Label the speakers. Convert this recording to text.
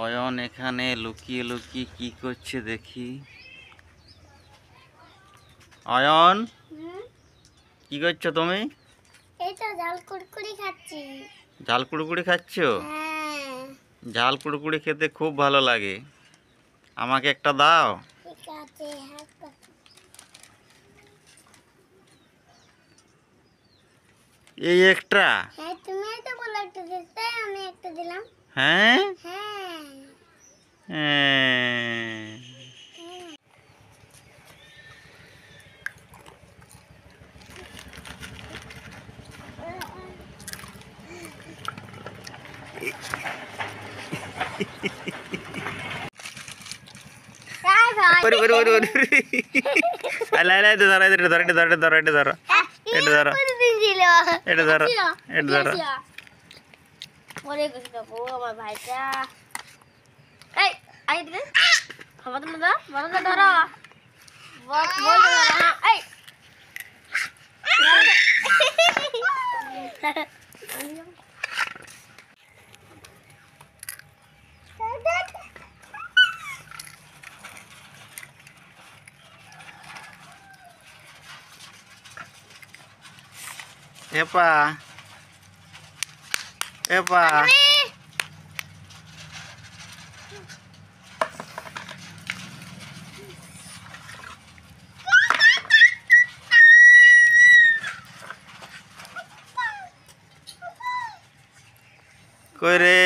Speaker 1: অয়ন এখানে লুকিয়ে লুকিয়ে কি করছে দেখি। অয়ন, কি করছো তুমি?
Speaker 2: এই তো ঝাল কুড়কুড়ি খাচ্ছি।
Speaker 1: ঝাল কুড়কুড়ি খাচ্ছো?
Speaker 2: হ্যাঁ।
Speaker 1: ঝাল কুড়কুড়ি খেতে খুব ভালো লাগে, আমাকে একটা দাও।
Speaker 2: ঠিক আছে,
Speaker 1: এই একটা?
Speaker 2: হ্যাঁ, তুমি তো বলে একটা দিতে, আমি একটা দিলাম।
Speaker 1: হ্যাঁ
Speaker 2: হ্যাঁ। ভাইটা এই আই দিকে খাবার তুমি দাও, বড় ধরো বল ধরো। এই
Speaker 1: এপা এপা কই রে?